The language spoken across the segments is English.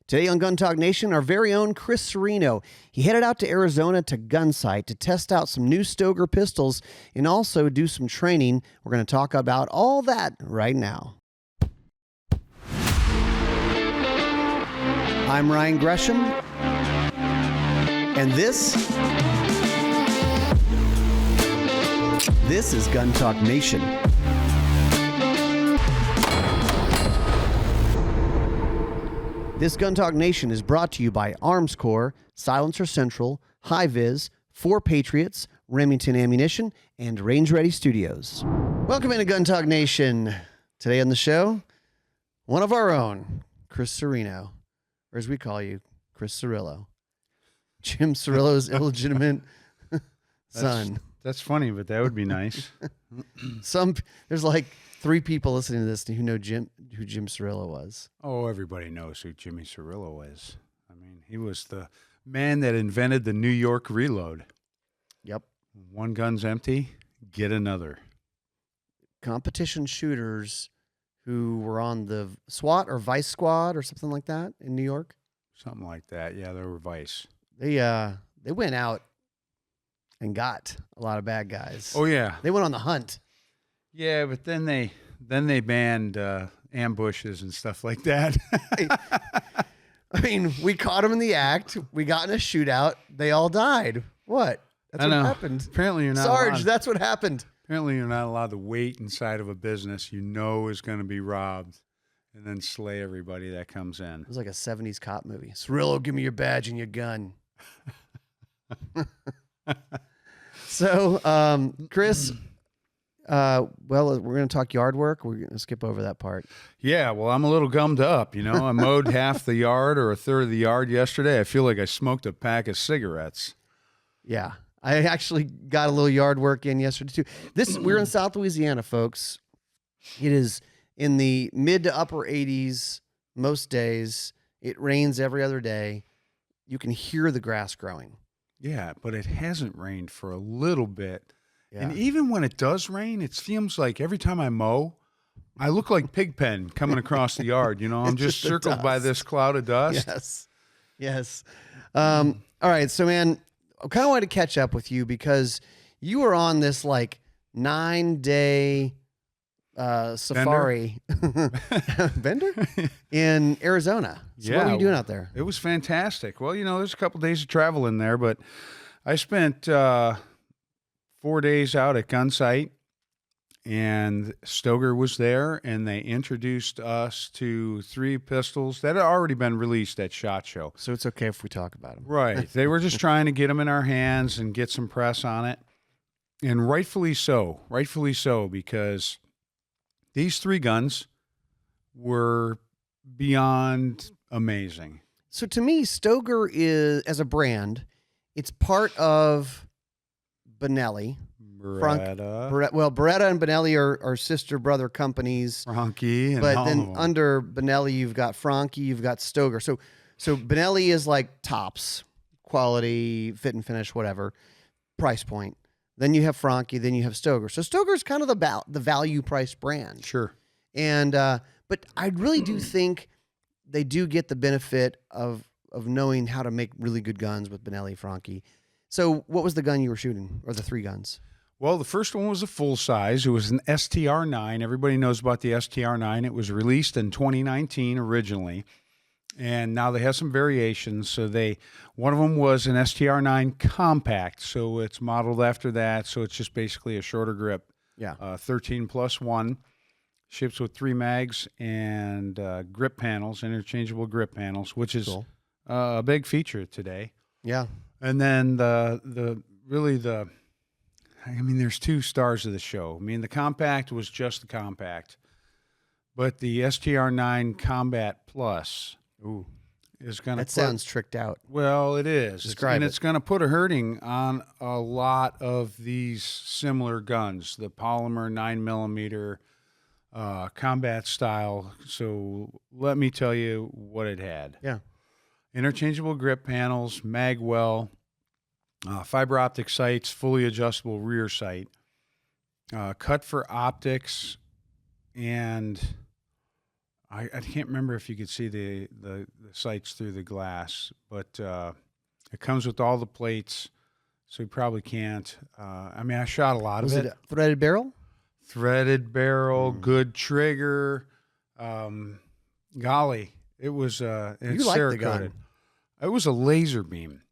Today on Gun Talk Nation, our very own Chris Serino. He headed out to Arizona to Gunsite to test out some new Stoeger pistols and also do some training. We're going to talk about all that right now. I'm Ryan Gresham, and this is Gun Talk Nation. This Gun Talk Nation is brought to you by Armscor, Silencer Central, HIVIZ, 4 Patriots, Remington Ammunition, and Range Ready Studios. Welcome into Gun Talk Nation. Today on the show, one of our own, Chris Serino, or as we call you, Chris Cirillo. Jim Cirillo's illegitimate son. That's funny, but that would be nice. There's like 3 people listening to this who know who Jim Cirillo was. Oh, everybody knows who Jimmy Cirillo is. I mean, he was the man that invented the New York reload. Yep. One gun's empty, get another. Competition shooters who were on the SWAT or Vice Squad or something like that in New York. Something like that. Yeah, they were Vice. They went out and got a lot of bad guys. Oh yeah. They went on the hunt. Yeah, but then they banned ambushes and stuff like that. I mean, we caught them in the act. We got in a shootout. They all died. What? That's what happened. Apparently you're not Sarge, that's what happened. Apparently you're not allowed to wait inside of a business you know is going to be robbed and then slay everybody that comes in. It was like a 70s cop movie. Cirillo, give me your badge and your gun. So, Chris, well, we're going to talk yard work. We're going to skip over that part. Yeah, well, I'm a little gummed up. You know, I mowed half the yard or a third of the yard yesterday. I feel like I smoked a pack of cigarettes. Yeah, I actually got a little yard work in yesterday too. We're in South Louisiana, folks. It is in the mid to upper 80s most days. It rains every other day. You can hear the grass growing. Yeah, but it hasn't rained for a little bit. Yeah. And even when it does rain, it seems like every time I mow, I look like Pigpen coming across the yard. You know, I'm just circled by this cloud of dust. Yes. All right. So, man, I kind of wanted to catch up with you because you were on this like 9-day safari vendor in Arizona. So what were you doing out there? It was fantastic. Well, you know, there's a couple days of travel in there, but I spent 4 days out at Gunsite, and Stoeger was there, and they introduced us to 3 pistols that had already been released at SHOT Show. So it's okay if we talk about them. Right. They were just trying to get them in our hands and get some press on it, and rightfully so, because these 3 guns were beyond amazing. So to me, Stoeger is, as a brand, it's part of Benelli. Beretta. Beretta and Benelli are sister-brother companies. Franchi. And but then under Benelli, you've got Franchi, you've got Stoeger. So Benelli is like tops, quality, fit and finish, whatever, price point. Then you have Franchi, then you have Stoeger. So Stoeger is kind of the value price brand. Sure. And but I really do think they do get the benefit of knowing how to make really good guns with Benelli, Franchi. So what was the gun you were shooting, or the 3 guns? Well, the first one was a full size. It was an STR-9. Everybody knows about the STR-9. It was released in 2019 originally, and now they have some variations. So one of them was an STR-9 compact, so it's modeled after that. So it's just basically a shorter grip. Yeah. 13+1. Ships with 3 mags and grip panels, interchangeable grip panels, which is cool. A big feature today. Yeah. And then there's 2 stars of the show. I mean, the compact was just the compact, but the STR-9 Combat Plus is going to. That sounds tricked out. Well, it is. Describe it. It's going to put a hurting on a lot of these similar guns, the polymer 9mm combat style. So let me tell you what it had. Yeah. Interchangeable grip panels, mag well, fiber optic sights, fully adjustable rear sight, cut for optics, and I can't remember if you could see the sights through the glass, but it comes with all the plates, so you probably can't. I mean, I shot a lot Was of it a threaded barrel? Threaded barrel, good trigger. Golly, it was You like the gun. It was a laser beam,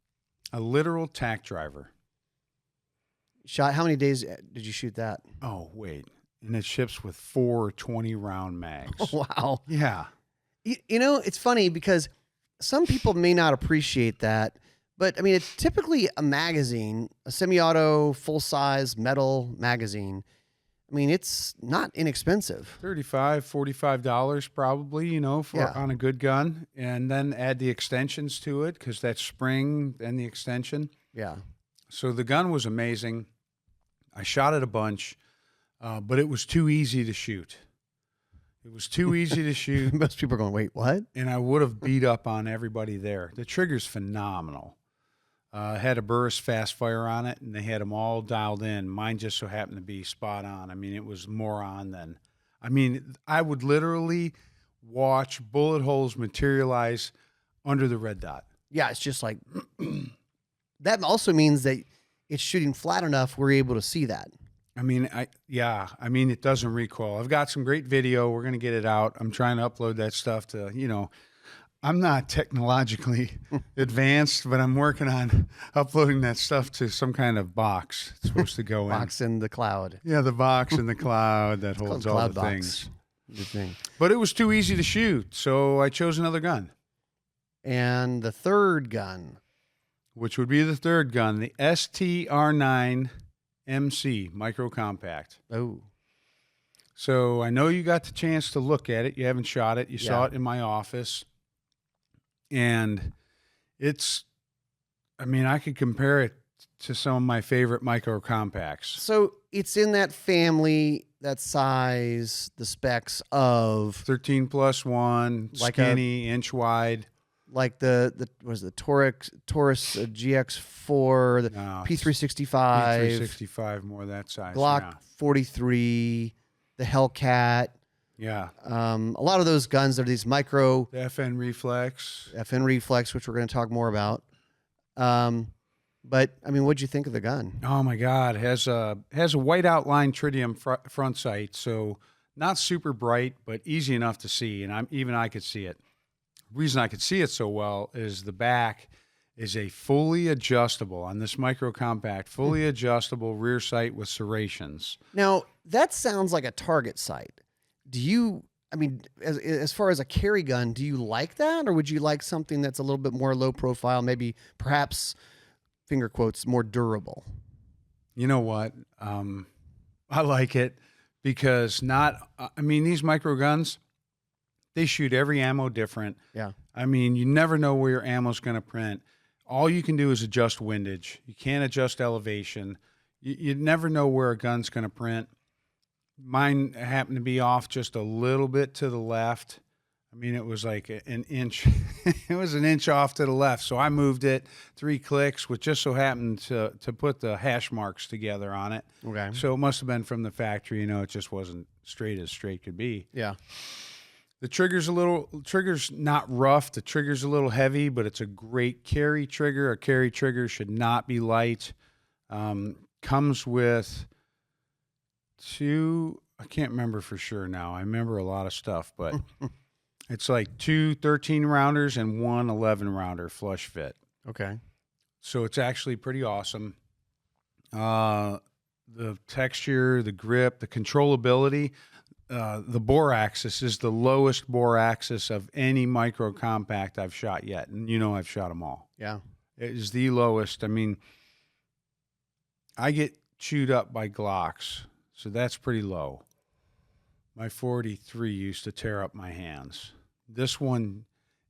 a literal tack driver. Shot. How many days did you shoot that? Oh, wait. And it ships with 4 20-round mags. Wow. Yeah. You know, it's funny because some people may not appreciate that, but I mean, it's typically a magazine, a semi-auto, full-size metal magazine. I mean, it's not inexpensive. $35, $45 probably, you know, on a good gun. And then add the extensions to it because that spring and the extension. Yeah. So the gun was amazing. I shot it a bunch, but it was too easy to shoot. It was too easy to shoot. Most people are going, wait, what? And I would have beat up on everybody there. The trigger's phenomenal. Had a Burris fast fire on it, and they had them all dialed in. Mine just so happened to be spot on. I mean, it was more on than... I mean, I would literally watch bullet holes materialize under the red dot. Yeah, it's just like... That also means that it's shooting flat enough we're able to see that. I mean, it doesn't recoil. I've got some great video. We're going to get it out. I'm trying to upload that stuff to, you know... I'm not technologically advanced, but I'm working on uploading that stuff to some kind of box it's supposed to go in. Box in the cloud. Yeah, the box in the cloud that holds all the things. Good thing. But it was too easy to shoot, so I chose another gun. And the third gun. Which would be the third gun, the STR9 MC Micro Compact. Oh. So I know you got the chance to look at it. You haven't shot it. You saw it in my office. And I mean, I could compare it to some of my favorite micro compacts. So it's in that family, that size, the specs of 13+1, like skinny, inch wide. Like the Taurus GX4, the P365, P365, more that size. Glock 43, the Hellcat. Yeah. A lot of those guns are these micro... The FN Reflex, which we're going to talk more about. But, I mean, what'd you think of the gun? Oh, my God. It has a white outline tritium front sight, so not super bright, but easy enough to see, and even I could see it. The reason I could see it so well is the back is a fully adjustable, on this micro compact, fully adjustable rear sight with serrations. Now, that sounds like a target sight. Do you, I mean, as far as a carry gun, do you like that? Or would you like something that's a little bit more low profile, maybe perhaps, finger quotes, more durable? You know what? I like it because these micro guns, they shoot every ammo different. Yeah. I mean, you never know where your ammo's going to print. All you can do is adjust windage. You can't adjust elevation. You never know where a gun's going to print. Mine happened to be off just a little bit to the left. I mean, it was like an inch. It was an inch off to the left. So I moved it 3 clicks, which just so happened to put the hash marks together on it. Okay. So it must have been from the factory. You know, it just wasn't straight as straight could be. Yeah. The trigger's not rough. The trigger's a little heavy, but it's a great carry trigger. A carry trigger should not be light. Comes with 2, I can't remember for sure now. I remember a lot of stuff, but it's like 2 13-rounders and 1 11-rounder flush fit. Okay. So it's actually pretty awesome. The texture, the grip, the controllability, the bore axis is the lowest bore axis of any micro compact I've shot yet. And you know I've shot them all. Yeah. It is the lowest. I mean, I get chewed up by Glocks, so that's pretty low. My 43 used to tear up my hands. This one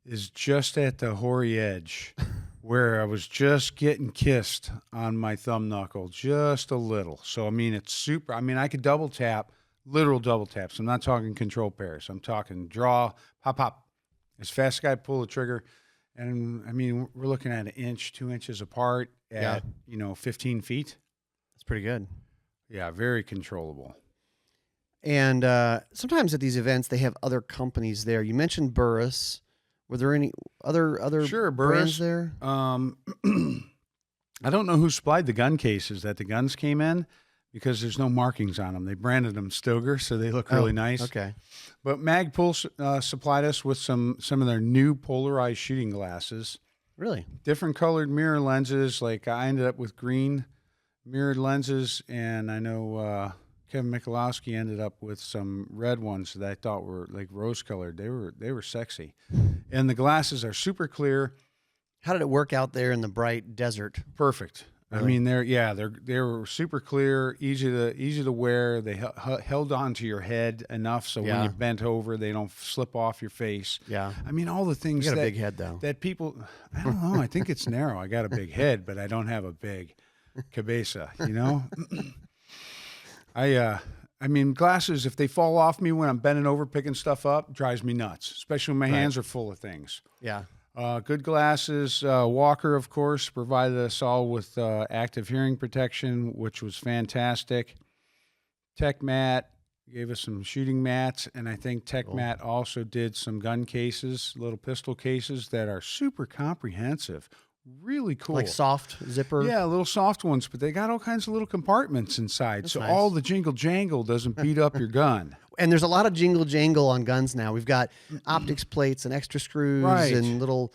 is just at the hoary edge where I was just getting kissed on my thumb knuckle just a little. So, I mean, it's super. I mean, I could double tap, literal double taps. I'm not talking control pairs. I'm talking draw, pop, pop. As fast as I pull the trigger. And, I mean, we're looking at 1 inch, 2 inches apart at, 15 feet. That's pretty good. Yeah, very controllable. And sometimes at these events, they have other companies there. You mentioned Burris. Were there any other Sure, brands Burris. there? I don't know who supplied the gun cases that the guns came in because there's no markings on them. They branded them Stoeger, so they look really nice. Okay. But Magpul supplied us with some of their new polarized shooting glasses. Really? Different colored mirror lenses. Like I ended up with green mirrored lenses, and I know Kevin Michalowski ended up with some red ones that I thought were like rose colored. They were sexy, and the glasses are super clear. How did it work out there in the bright desert? Perfect. Really? I mean, they were super clear, easy to wear. They held onto your head enough so when you bent over, they don't slip off your face. Yeah. I mean, all the things You got a big head though. that people, I don't know. I think it's narrow. I got a big head, but I don't have a big cabeza. You know. I mean, glasses, if they fall off me when I'm bending over picking stuff up, drives me nuts, especially when my hands are full of things. Yeah. Good glasses. Walker, of course, provided us all with active hearing protection, which was fantastic. Tech Mat gave us some shooting mats, and I think Tech Mat also did some gun cases, little pistol cases that are super comprehensive. Really cool. Like soft zipper? Yeah, little soft ones, but they got all kinds of little compartments inside, so nice. all the jingle jangle doesn't beat up your gun. And there's a lot of jingle jangle on guns now. We've got optics plates and extra screws and all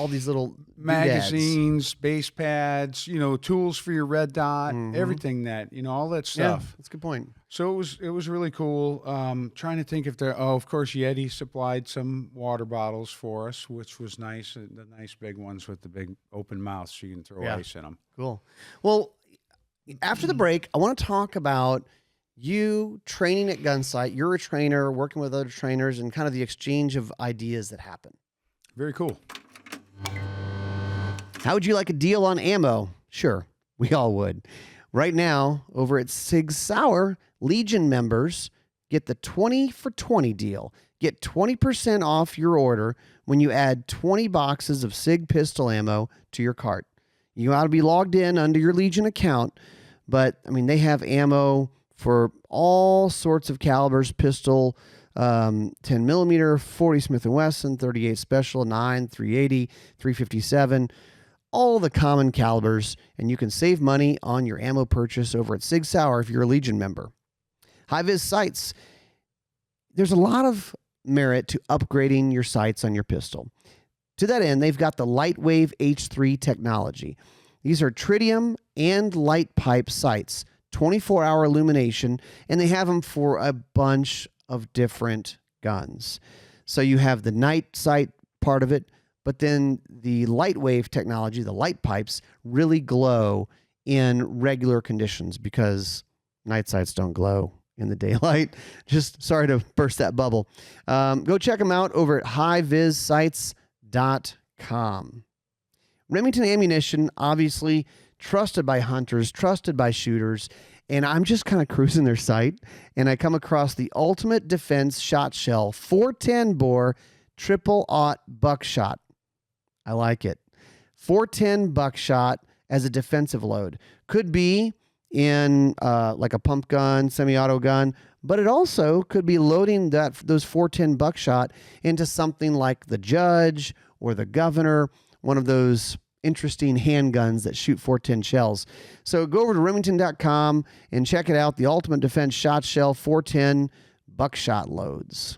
these little magazines, base pads, tools for your red dot, everything all that stuff. Yeah, that's a good point. So it was really cool. Trying to think if of course Yeti supplied some water bottles for us, which was nice. The nice big ones with the big open mouths, so you can throw ice in them. Cool. Well, after the break, I want to talk about you training at Gunsite. You're a trainer working with other trainers and kind of the exchange of ideas that happen. Very cool. How would you like a deal on ammo? Sure, we all would. Right now, over at SIG SAUER, Legion members get the 20 for 20 deal. Get 20% off your order when you add 20 boxes of SIG pistol ammo to your cart. You ought to be logged in under your Legion account, but I mean, they have ammo for all sorts of calibers, pistol, 10 millimeter, 40 Smith & Wesson, 38 Special, 9, 380, 357, all the common calibers, and you can save money on your ammo purchase over at SIG SAUER if you're a Legion member. HIVIZ sights. There's a lot of merit to upgrading your sights on your pistol. To that end, they've got the Lightwave H3 technology. These are tritium and light pipe sights, 24-hour illumination, and they have them for a bunch of different guns. So you have the night sight part of it, but then the Lightwave technology, the light pipes, really glow in regular conditions because night sights don't glow in the daylight. Just sorry to burst that bubble. Go check them out over at HIVIZsights.com. Remington ammunition, obviously trusted by hunters, trusted by shooters, and I'm just kind of cruising their site, and I come across the Ultimate Defense Shot Shell 410 bore triple-aught buckshot. I like it. 410 buckshot as a defensive load. Could be in like a pump gun, semi-auto gun, but it also could be loading those 410 buckshot into something like the Judge or the Governor, one of those interesting handguns that shoot 410 shells. So go over to Remington.com and check it out. The Ultimate Defense Shot Shell 410 buckshot loads.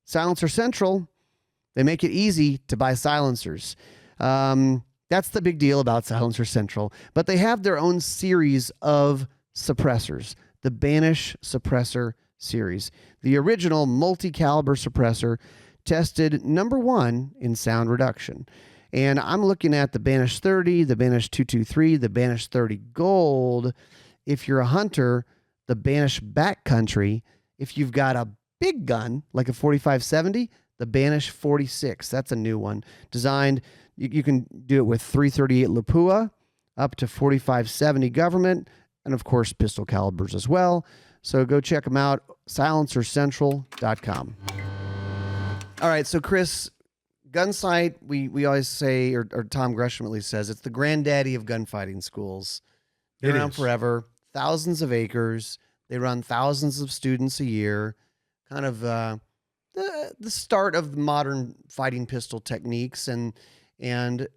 Silencer Central. They make it easy to buy silencers. That's the big deal about Silencer Central. But they have their own series of suppressors, the Banish Suppressor series. The original multi-caliber suppressor tested #1 in sound reduction. And I'm looking at the Banish 30, the Banish 223, the Banish 30 Gold. If you're a hunter, the Banish Backcountry. If you've got a big gun, like a 4570, the Banish 46. That's a new one. Designed, you can do it with 338 Lapua, up to 4570 Government, and of course, pistol calibers as well. So go check them out, silencercentral.com. All right, so Chris, Gunsite, we always say, or Tom Gresham at least says, it's the granddaddy of gunfighting schools. Been around forever, thousands of acres. They run thousands of students a year, kind of the start of modern fighting pistol techniques. And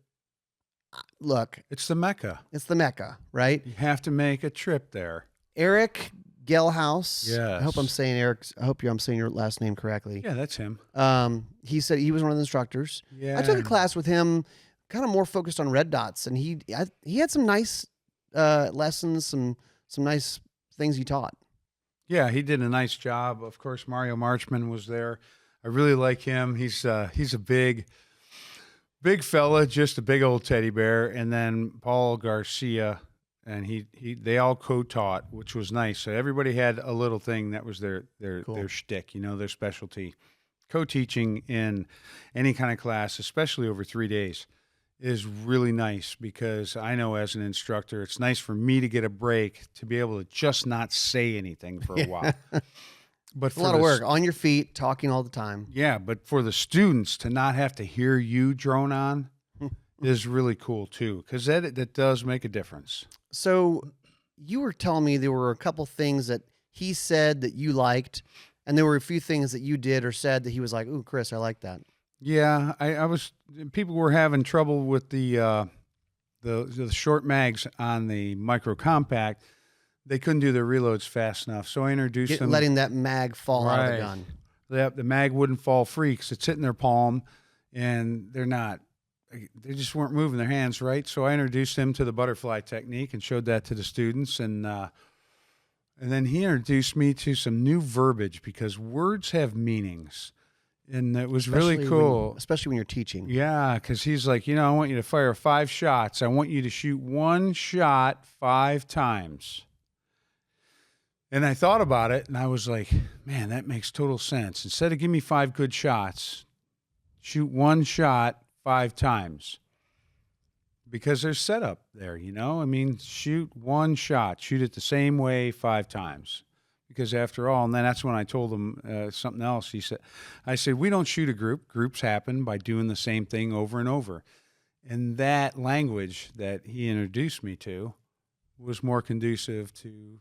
look, It's the Mecca. it's the Mecca, right? You have to make a trip there. Eric Gelhaus. Yes. I hope I'm saying I'm saying your last name correctly. Yeah, that's him. He said he was one of the instructors. Yeah. I took a class with him, kind of more focused on red dots, and he had some nice lessons, some nice things he taught. Yeah, he did a nice job. Of course, Mario Marchman was there. I really like him. He's a big fella, just a big old teddy bear. And then Paul Garcia, and they all co-taught, which was nice. So everybody had a little thing that was their shtick, their specialty. Co-teaching in any kind of class, especially over 3 days, is really nice, because I know as an instructor, it's nice for me to get a break to be able to just not say anything for a while. But It's a lot of work on your feet, talking all the time. Yeah, but for the students to not have to hear you drone on is really cool too, because that does make a difference. So you were telling me there were a couple things that he said that you liked, and there were a few things that you did or said that he was like, "Ooh, Chris, I like that." Yeah, people were having trouble with the short mags on the micro compact. They couldn't do their reloads fast enough, so I introduced them. Letting that mag fall out of the gun. The mag wouldn't fall free because it's hitting their palm, and they just weren't moving their hands right. So I introduced them to the butterfly technique and showed that to the students, and then he introduced me to some new verbiage, because words have meanings. And it was really cool. Especially when you're teaching. Yeah, because he's like, I want you to fire 5 shots. I want you to shoot 1 shot 5 times. And I thought about it, and I was like, man, that makes total sense. Instead of give me 5 good shots, shoot 1 shot 5 times. Because there's setup there, I mean, shoot 1 shot. Shoot it the same way 5 times. Because after all, and then that's when I told him something else. I said, we don't shoot a group. Groups happen by doing the same thing over and over. And that language that he introduced me to was more conducive to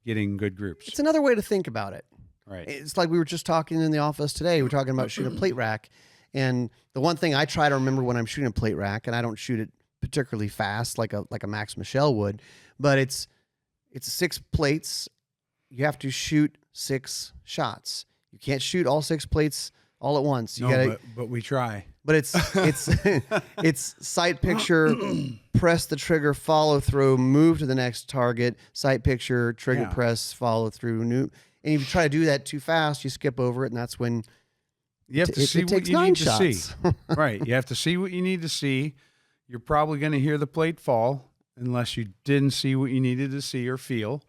getting good groups. It's another way to think about it. Right. It's like we were just talking in the office today. We were talking about shooting a plate rack. And the one thing I try to remember when I'm shooting a plate rack, and I don't shoot it particularly fast like a Max Michel would, but it's 6 plates. You have to shoot 6 shots. You can't shoot all 6 plates all at once. But we try. But it's it's sight picture, press the trigger, follow through, move to the next target, sight picture, trigger press, follow through. And if you try to do that too fast, you skip over it, and that's when you have to see what you need to see. Right. You have to see what you need to see. You're probably going to hear the plate fall unless you didn't see what you needed to see or feel,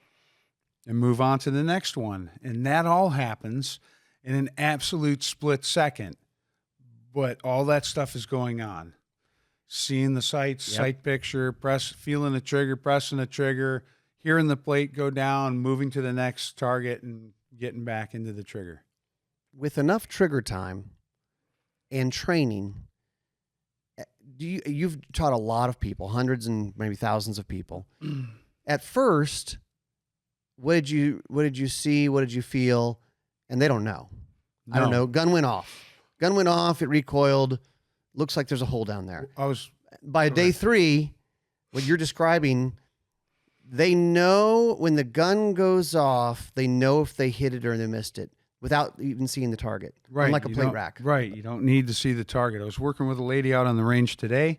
and move on to the next one. And that all happens in an absolute split second. But all that stuff is going on. Seeing the sight picture, feeling the trigger, pressing the trigger, hearing the plate go down, moving to the next target, and getting back into the trigger. With enough trigger time and training, you've taught a lot of people, hundreds and maybe thousands of people. At first, what did you see? What did you feel? And they don't know. No. I don't know. Gun went off. It recoiled. Looks like there's a hole down there. By day 3, what you're describing, they know when the gun goes off, they know if they hit it or they missed it without even seeing the target. Right. Like a plate rack. Right. You don't need to see the target. I was working with a lady out on the range today,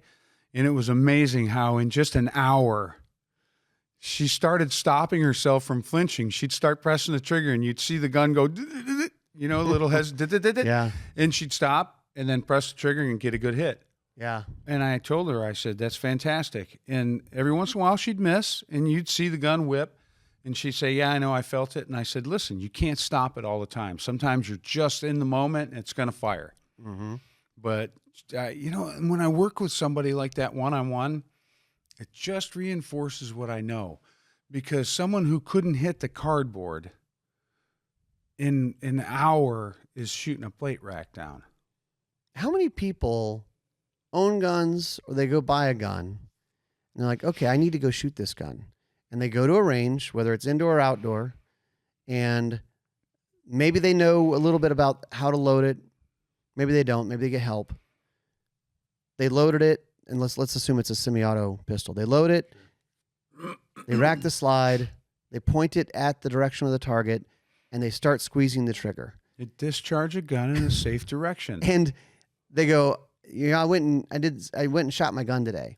and it was amazing how in just an hour, she started stopping herself from flinching. She'd start pressing the trigger, and you'd see the gun go, a little Yeah. And she'd stop and then press the trigger and get a good hit. Yeah. And I told her, I said, that's fantastic. And every once in a while she'd miss, and you'd see the gun whip, and she'd say, yeah, I know, I felt it. And I said, listen, you can't stop it all the time. Sometimes you're just in the moment and it's going to fire. Mm-hmm. But, when I work with somebody like that one-on-one, it just reinforces what I know. Because someone who couldn't hit the cardboard in an hour is shooting a plate rack down. How many people own guns or they go buy a gun and they're like, okay, I need to go shoot this gun. and they go to a range, whether it's indoor or outdoor, and maybe they know a little bit about how to load it. Maybe they don't. Maybe they get help. They loaded it, and let's assume it's a semi-auto pistol. They load it. They rack the slide. They point it at the direction of the target, and they start squeezing the trigger. They discharge a gun in a safe direction. And they go, I went and shot my gun today.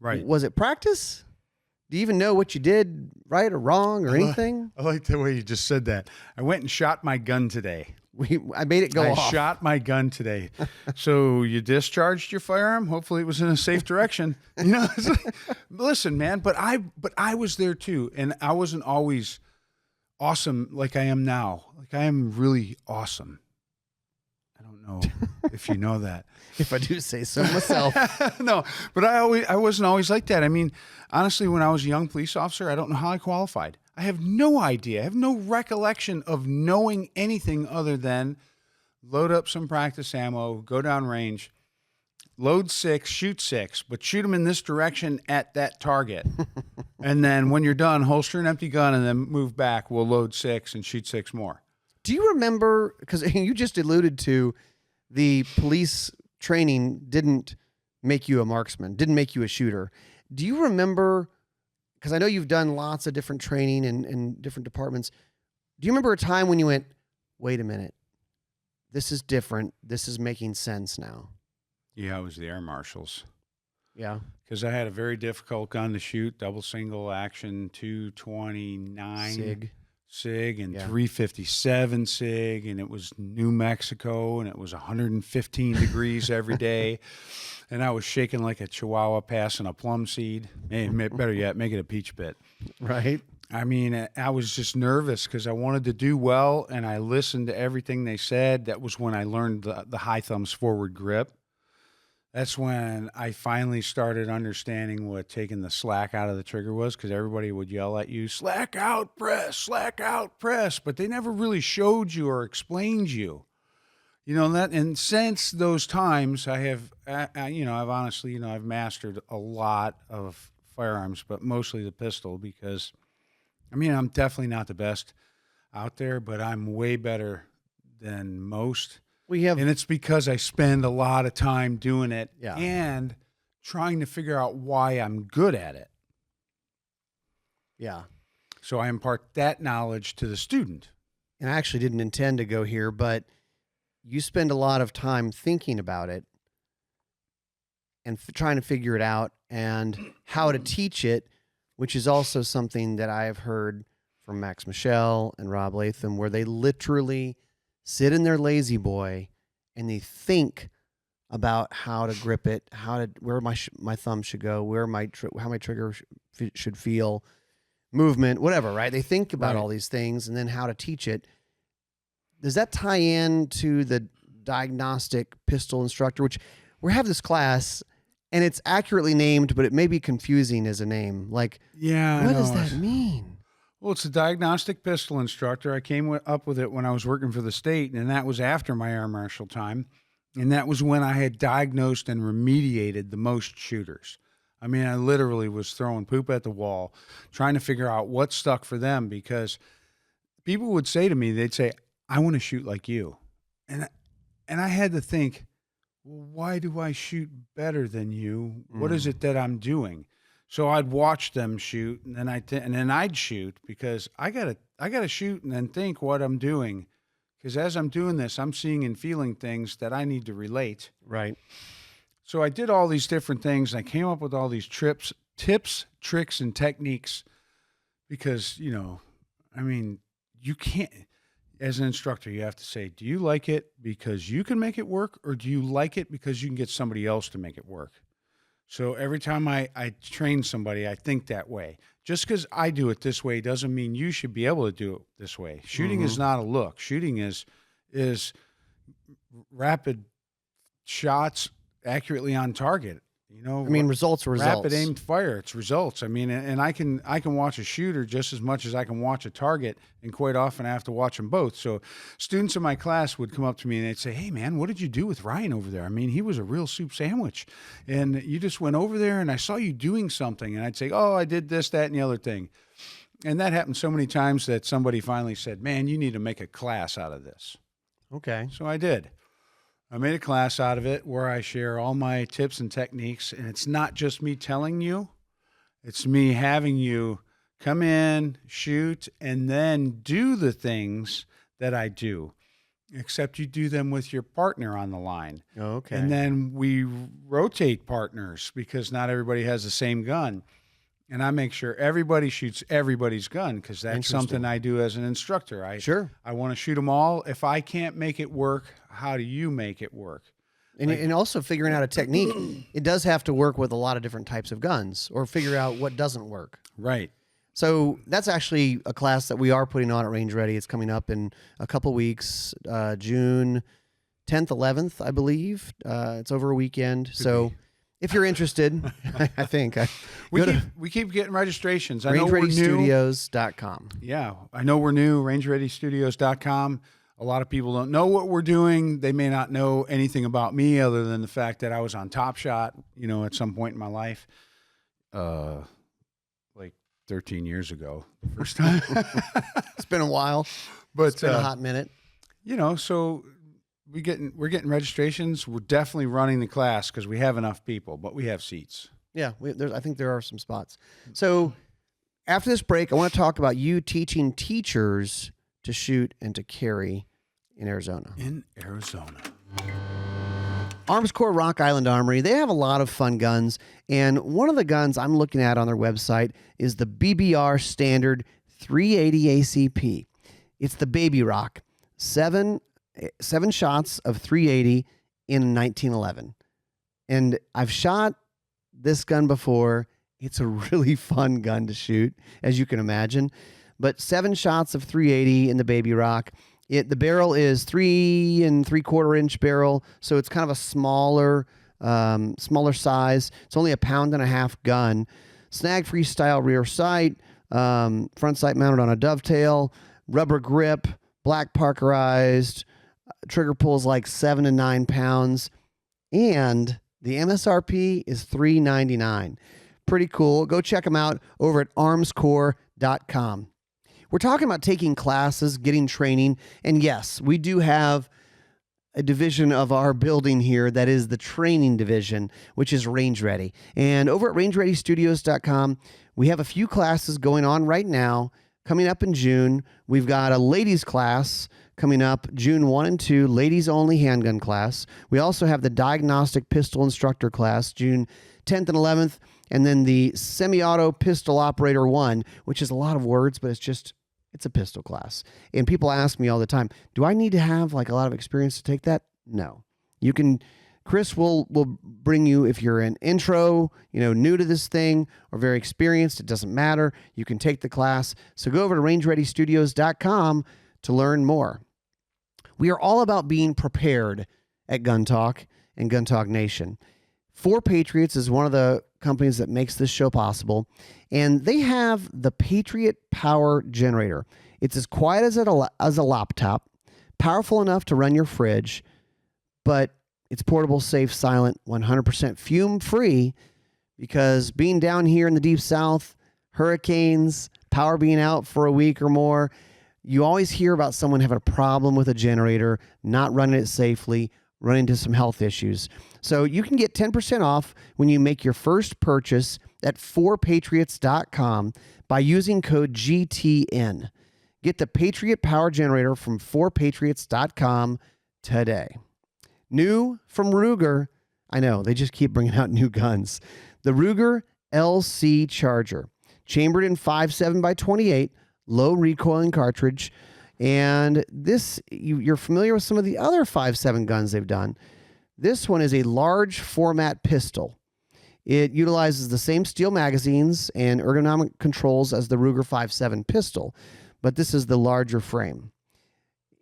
Right. Was it practice? Do you even know what you did right or wrong or anything? I like the way you just said that. I went and shot my gun today. I made it go off. I shot my gun today. So you discharged your firearm. Hopefully it was in a safe direction. You know, it's like, listen, man, but I was there too. And I wasn't always awesome like I am now. Like I am really awesome. I don't know if you know that. If I do say so myself. No, but I wasn't always like that. I mean, honestly, when I was a young police officer, I don't know how I qualified. I have no idea. I have no recollection of knowing anything other than load up some practice ammo, go down range, load 6, shoot 6, but shoot them in this direction at that target. And then when you're done, holster an empty gun and then move back. We'll load 6 and shoot 6 more. Do you remember, because you just alluded to the police training didn't make you a marksman, didn't make you a shooter. Do you remember, because I know you've done lots of different training in different departments. Do you remember a time when you went, wait a minute, this is different. This is making sense now? Yeah, I was the air marshals. Yeah. Because I had a very difficult gun to shoot, double single action, 229 SIG and 357 SIG, and it was New Mexico, and it was 115 degrees every day, and I was shaking like a chihuahua passing a plum seed. Better yet, make it a peach pit. Right. I mean, I was just nervous because I wanted to do well, and I listened to everything they said. That was when I learned the high thumbs forward grip. That's when I finally started understanding what taking the slack out of the trigger was, because everybody would yell at you, slack out, press, but they never really showed you or explained you. You know, that, and since those times, I've honestly, I've mastered a lot of firearms, but mostly the pistol, because, I mean, I'm definitely not the best out there, but I'm way better than most. And it's because I spend a lot of time doing it and trying to figure out why I'm good at it. Yeah. So I impart that knowledge to the student. And I actually didn't intend to go here, but you spend a lot of time thinking about it and trying to figure it out and how to teach it, which is also something that I have heard from Max Michel and Rob Latham, where they literally sit in their lazy boy and they think about how to grip it, where my thumb should go, how my trigger should feel, movement, whatever, right? They think about all these things and then how to teach it. Does that tie in to the diagnostic pistol instructor, which we have this class and it's accurately named, but it may be confusing as a name. Like, what does that mean? Well, it's a diagnostic pistol instructor. I came up with it when I was working for the state, and that was after my air marshal time. And that was when I had diagnosed and remediated the most shooters. I mean, I literally was throwing poop at the wall, trying to figure out what stuck for them, because people would say to me, they'd say, I want to shoot like you. And I had to think, well, why do I shoot better than you? What is it that I'm doing? So I'd watch them shoot, and then I'd shoot, because I gotta shoot and then think what I'm doing, because as I'm doing this, I'm seeing and feeling things that I need to relate. Right. So I did all these different things, and I came up with all these tips, tricks, and techniques, because I mean, you can't. As an instructor, you have to say, do you like it because you can make it work, or do you like it because you can get somebody else to make it work? So every time I train somebody, I think that way. Just because I do it this way doesn't mean you should be able to do it this way. Shooting is not a look. Shooting is rapid shots accurately on target. You know, I mean, results are results. rapid aimed fire. It's results. I mean, and I can watch a shooter just as much as I can watch a target, and quite often I have to watch them both. So students in my class would come up to me and they'd say, "Hey man, what did you do with Ryan over there? I mean, he was a real soup sandwich, and you just went over there and I saw you doing something." And I'd say, "Oh, I did this, that, and the other thing." And that happened so many times that somebody finally said, "Man, you need to make a class out of this." Okay. So I did. I made a class out of it where I share all my tips and techniques, and it's not just me telling you, it's me having you come in, shoot, and then do the things that I do, except you do them with your partner on the line. Okay. And then we rotate partners because not everybody has the same gun. And I make sure everybody shoots everybody's gun because that's something I do as an instructor. I want to shoot them all. If I can't make it work, how do you make it work? And also figuring out a technique, it does have to work with a lot of different types of guns, or figure out what doesn't work. Right. So that's actually a class that we are putting on at Range Ready. It's coming up in a couple weeks, June 10th, 11th, I believe. It's over a weekend. So if you're interested, I think. We keep getting registrations. I know we're new. RangeReadyStudios.com. Yeah, I know we're new, RangeReadyStudios.com. A lot of people don't know what we're doing. They may not know anything about me other than the fact that I was on Top Shot, at some point in my life, like 13 years ago, the first time. It's been a while, but it's been a hot minute. So we're getting registrations. We're definitely running the class because we have enough people, but we have seats. Yeah, I think there are some spots. So after this break, I want to talk about you teaching teachers to shoot and to carry in Arizona. Armscor Rock Island Armory, they have a lot of fun guns, and one of the guns I'm looking at on their website is the BBR Standard 380 ACP. It's the Baby Rock, seven shots of 380 in 1911. And I've shot this gun before. It's a really fun gun to shoot, as you can imagine. But 7 shots of 380 in the Baby Rock. The barrel is 3 3/4 inch barrel, so it's kind of a smaller size. It's only 1.5 pound gun. Snag-free style rear sight, front sight mounted on a dovetail, rubber grip, black Parkerized, trigger pulls like 7 to 9 pounds, and the MSRP is $399. Pretty cool. Go check them out over at armscor.com. We're talking about taking classes, getting training, and yes, we do have a division of our building here that is the training division, which is Range Ready. And over at rangereadystudios.com, we have a few classes going on right now. Coming up in June, we've got a ladies class coming up June 1 and 2, ladies only handgun class. We also have the Diagnostic Pistol Instructor class June 10th and 11th, and then the Semi-Auto Pistol Operator 1, which is a lot of words, but it's a pistol class. And people ask me all the time, do I need to have like a lot of experience to take that? No. Chris will bring you, if you're an intro, new to this thing, or very experienced, it doesn't matter. You can take the class. So go over to rangereadystudios.com to learn more. We are all about being prepared at Gun Talk and Gun Talk Nation. 4 Patriots is one of the companies that makes this show possible, and they have the Patriot Power Generator. It's as quiet as a laptop, powerful enough to run your fridge, but it's portable, safe, silent, 100% fume-free, because being down here in the Deep South, hurricanes, power being out for a week or more, you always hear about someone having a problem with a generator, not running it safely, running into some health issues. So you can get 10% off when you make your first purchase at 4patriots.com by using code GTN. Get the Patriot Power Generator from 4patriots.com today. New from Ruger. I know, they just keep bringing out new guns. The Ruger LC Charger. Chambered in 5.7x28, low recoiling cartridge. And this, you're familiar with some of the other 5.7 guns they've done. This one is a large format pistol. It utilizes the same steel magazines and ergonomic controls as the Ruger 5.7 pistol, but this is the larger frame.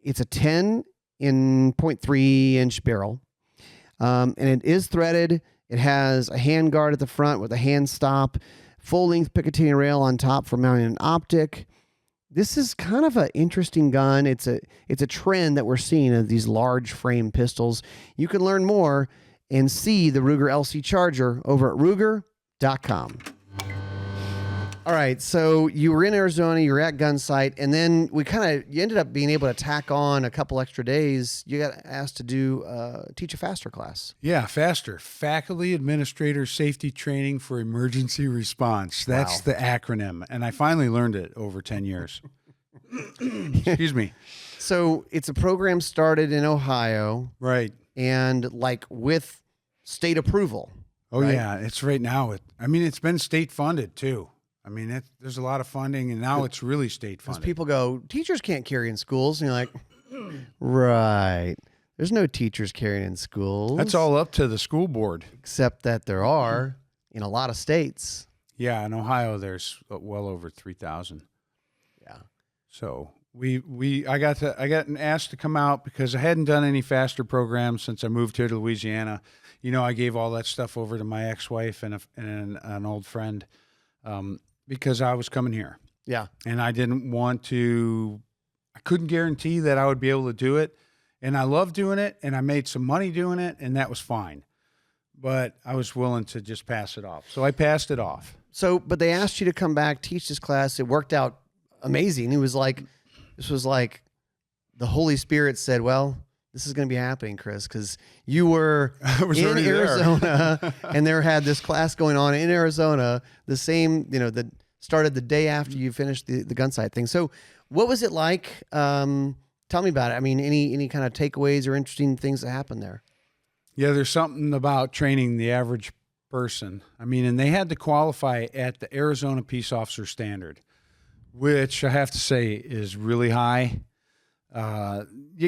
It's a 10 in 0.3 inch barrel, and it is threaded. It has a hand guard at the front with a hand stop, full-length Picatinny rail on top for mounting an optic. This is kind of an interesting gun. It's a trend that we're seeing of these large frame pistols. You can learn more and see the Ruger LC Charger over at Ruger.com. All right, so you were in Arizona, you were at Gunsite, and then you ended up being able to tack on a couple extra days. You got asked to do teach a faster class. Yeah, faster. Faculty Administrator Safety Training for Emergency Response. That's the acronym, and I finally learned it over 10 years. Excuse me. So it's a program started in Ohio. Right. And with state approval. Oh, right? Yeah, it's right now. It's been state funded, too. There's a lot of funding, and now it's really state funded. Because people go, teachers can't carry in schools. And you're like, right. There's no teachers carrying in schools. That's all up to the school board. Except that there are in a lot of states. Yeah, in Ohio, there's well over 3,000. Yeah. So I got asked to come out because I hadn't done any faster programs since I moved here to Louisiana. I gave all that stuff over to my ex-wife and an old friend. Because I was coming here. Yeah. And I couldn't guarantee that I would be able to do it. And I love doing it, and I made some money doing it, and that was fine. But I was willing to just pass it off. So I passed it off. But they asked you to come back, teach this class. It worked out amazing. This was like the Holy Spirit said, well, this is going to be happening, Chris, because you were in Arizona and there had this class going on in Arizona, the same, that started the day after you finished the Gunsite thing. So what was it like? Tell me about it. Any kind of takeaways or interesting things that happened there? Yeah, there's something about training the average person. And they had to qualify at the Arizona Peace Officer Standard, which I have to say is really high.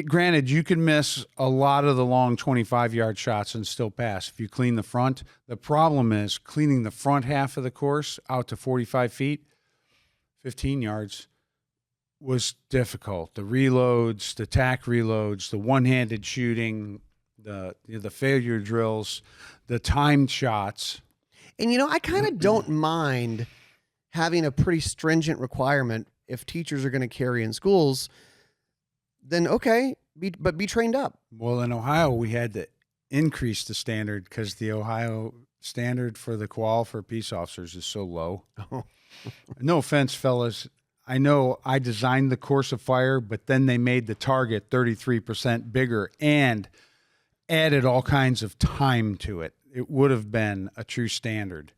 Granted, you can miss a lot of the long 25-yard shots and still pass if you clean the front. The problem is cleaning the front half of the course out to 45 feet, 15 yards, was difficult. The reloads, the tack reloads, the one-handed shooting, the failure drills, the timed shots. And, I kind of don't mind having a pretty stringent requirement if teachers are going to carry in schools. Then okay, but be trained up. Well, in Ohio, we had to increase the standard because the Ohio standard for the qual for peace officers is so low. Oh. No offense, fellas. I know I designed the course of fire, but then they made the target 33% bigger and added all kinds of time to it. It would have been a true standard.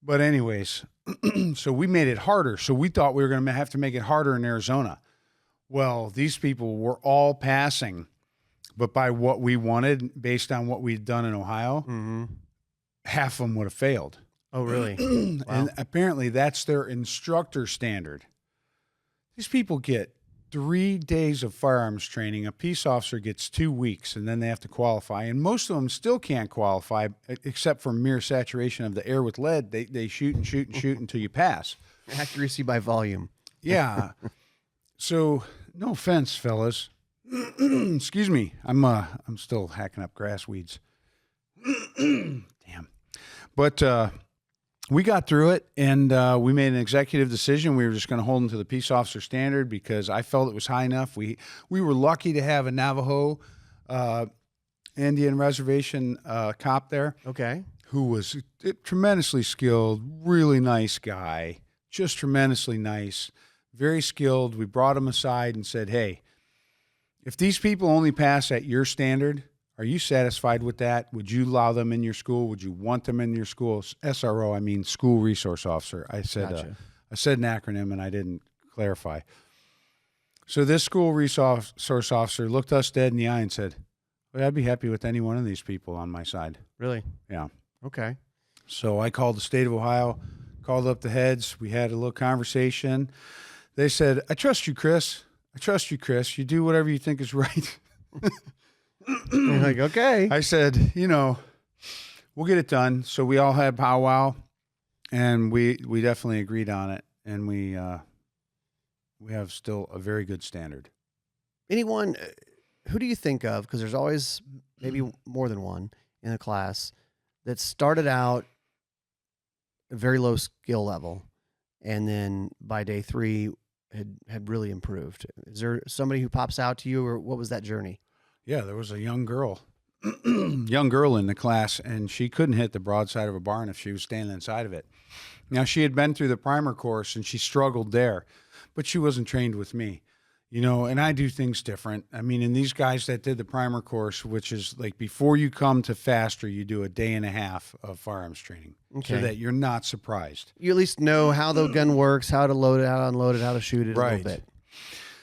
But anyways, so we made it harder. So we thought we were going to have to make it harder in Arizona. Well, these people were all passing, but by what we wanted, based on what we'd done in Ohio, half of them would have failed. Oh, really? Wow. And apparently that's their instructor standard. These people get 3 days of firearms training. A peace officer gets 2 weeks, and then they have to qualify. And most of them still can't qualify, except for mere saturation of the air with lead. They shoot and shoot and shoot until you pass. Accuracy by volume. Yeah. So, no offense, fellas. Excuse me. I'm still hacking up grass weeds. Damn. But we got through it, and we made an executive decision. We were just going to hold them to the peace officer standard because I felt it was high enough. We were lucky to have a Navajo Indian reservation cop there. Okay. Who was tremendously skilled, really nice guy, just tremendously nice. Very skilled. We brought him aside and said, hey, if these people only pass at your standard, are you satisfied with that? Would you allow them in your school? Would you want them in your school? SRO, I mean school resource officer. I said Gotcha. I said an acronym and I didn't clarify. So this school resource officer looked us dead in the eye and said, well, I'd be happy with any one of these people on my side. Really? Yeah. Okay. So I called the state of Ohio, called up the heads. We had a little conversation. They said, I trust you, Chris. I trust you, Chris. You do whatever you think is right. You're like, okay. I said, we'll get it done. So we all had powwow, and we definitely agreed on it. And we have still a very good standard. Anyone, who do you think of, because there's always maybe more than one in a class, that started out a very low skill level, and then by day 3 had really improved? Is there somebody who pops out to you, or what was that journey? Yeah, there was a young girl, young girl in the class, and she couldn't hit the broadside of a barn if she was standing inside of it. Now, she had been through the primer course, and she struggled there, but she wasn't trained with me. You know, and I do things different. I mean, and these guys that did the primer course, which is like before you come to Faster, you do a day and a half of firearms training so that you're not surprised. You at least know how the gun works, how to load it, how to unload it, how to shoot it a little bit.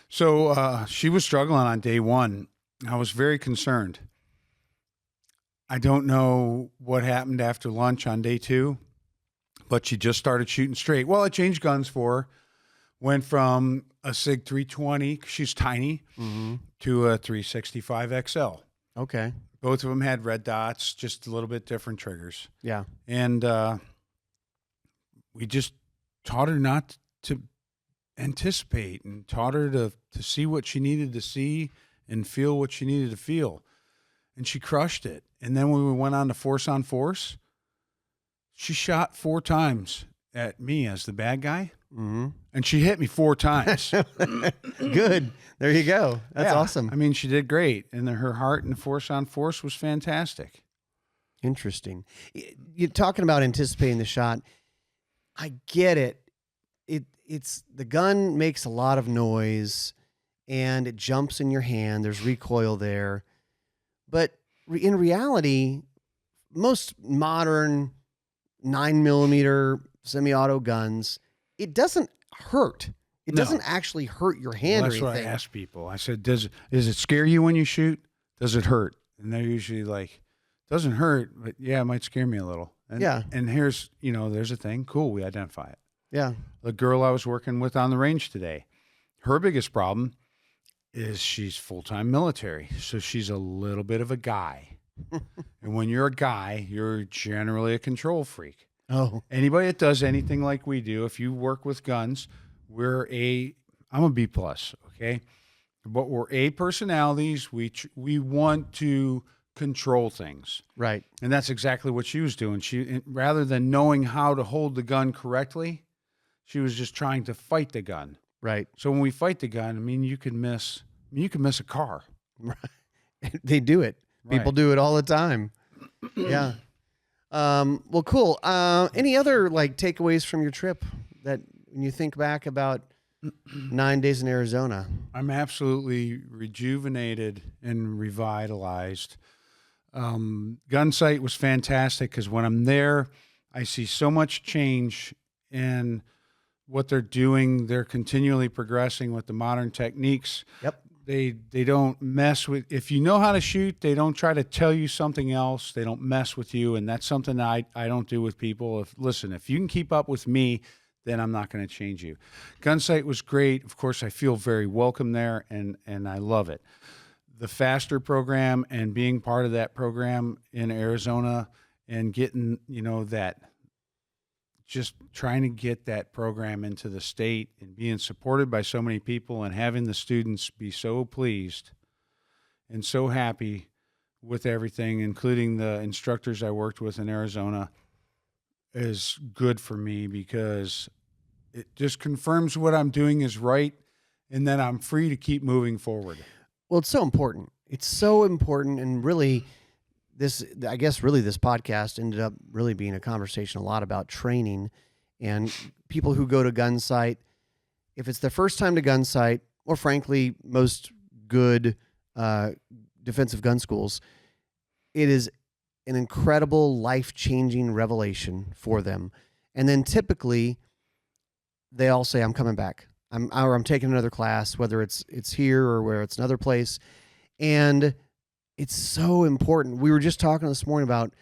So she was struggling on day 1. I was very concerned. I don't know what happened after lunch on day 2, but she just started shooting straight. Well, I changed guns for her. Went from a SIG 320, she's tiny, to a 365 XL. Okay. Both of them had red dots, just a little bit different triggers. Yeah. And we just taught her not to anticipate, and taught her to see what she needed to see and feel what she needed to feel. And she crushed it. And then when we went on to force on force, she shot 4 times at me as the bad guy. And she hit me 4 times. Good. There you go. That's awesome. I mean, she did great. And her heart and force on force was fantastic. Interesting. You're talking about anticipating the shot. I get it. It's the gun makes a lot of noise and it jumps in your hand. There's recoil there. But in reality, most modern 9mm semi-auto guns, it doesn't hurt. It doesn't actually hurt your hand or anything. That's what I ask people. I said, does it scare you when you shoot? Does it hurt? And they're usually like, doesn't hurt, but yeah, it might scare me a little. And, and here's, there's a thing. Cool, we identify it. Yeah. The girl I was working with on the range today, her biggest problem is she's full-time military. So she's a little bit of a guy. And when you're a guy, you're generally a control freak. Oh, anybody that does anything like we do, if you work with guns, I'm a B+, okay? But we're A personalities. We want to control things. Right. And that's exactly what she was doing. She, rather than knowing how to hold the gun correctly, she was just trying to fight the gun. Right. So when we fight the gun, I mean, you can miss a car. Right. They do it. People do it all the time. Yeah. Well, cool. Any other takeaways from your trip that when you think back about 9 days in Arizona? I'm absolutely rejuvenated and revitalized. Gunsite was fantastic because when I'm there, I see so much change in what they're doing. They're continually progressing with the modern techniques. Yep. They don't mess with, if you know how to shoot, they don't try to tell you something else. They don't mess with you. And that's something I don't do with people. If you can keep up with me, then I'm not going to change you. Gunsite was great. Of course, I feel very welcome there and I love it. The Faster program and being part of that program in Arizona and getting, just trying to get that program into the state and being supported by so many people and having the students be so pleased and so happy with everything, including the instructors I worked with in Arizona, is good for me because it just confirms what I'm doing is right, and then I'm free to keep moving forward. Well, it's so important. It's so important, and really, this podcast ended up really being a conversation a lot about training and people who go to Gunsite. If it's their first time to Gunsite, or frankly, most good defensive gun schools, it is an incredible life-changing revelation for them. And then typically they all say, I'm coming back. I'm taking another class, whether it's here or where it's another place. And it's so important. We were just talking this morning about,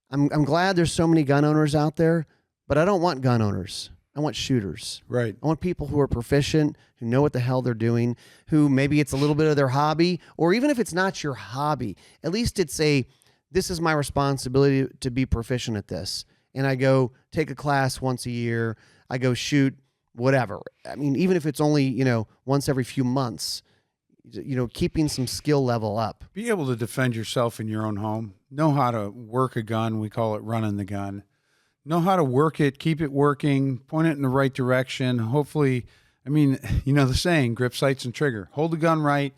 I'm glad there's so many gun owners out there, but I don't want gun owners. I want shooters. Right. I want people who are proficient, who know what the hell they're doing, who maybe it's a little bit of their hobby, or even if it's not your hobby, at least it's this is my responsibility to be proficient at this. And I go take a class once a year. I go shoot whatever. I mean, even if it's only, once every few months, keeping some skill level up. Be able to defend yourself in your own home. know how to work a gun. We call it running the gun. Know how to work it, keep it working, point it in the right direction. Hopefully, I mean, you know the saying, grip, sights, and trigger. Hold the gun right,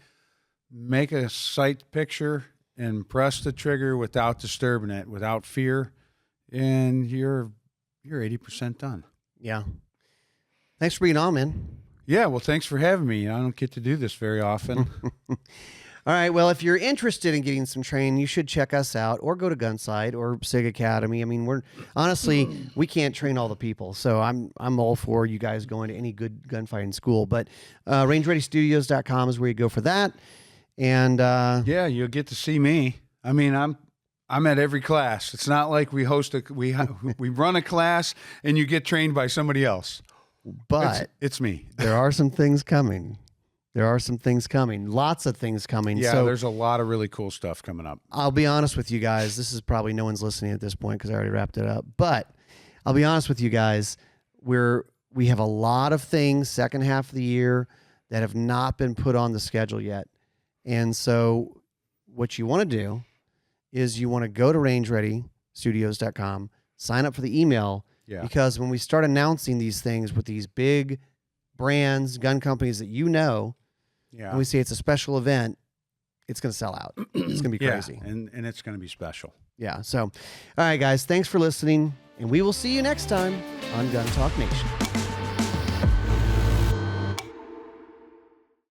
make a sight picture, and press the trigger without disturbing it, without fear, and you're 80% done. Yeah. Thanks for being on, man. Yeah, well, thanks for having me. I don't get to do this very often. All right. Well, if you're interested in getting some training, you should check us out or go to Gunsite or SIG Academy. I mean, we can't train all the people. So I'm all for you guys going to any good gunfighting school. But rangereadystudios.com is where you go for that. And yeah, you'll get to see me. I mean, I'm at every class. It's not like we run a class and you get trained by somebody else. But it's me. There are some things coming. Lots of things coming. Yeah, so there's a lot of really cool stuff coming up. I'll be honest with you guys. This is probably no one's listening at this point because I already wrapped it up. But I'll be honest with you guys. We have a lot of things second half of the year that have not been put on the schedule yet. And so what you want to do is you want to go to rangereadystudios.com, sign up for the email. Yeah. Because when we start announcing these things with these big brands, gun companies that you know, yeah, and we say it's a special event, it's going to sell out. It's going to be crazy. Yeah, and it's going to be special. Yeah. So, all right, guys, thanks for listening, and we will see you next time on Gun Talk Nation.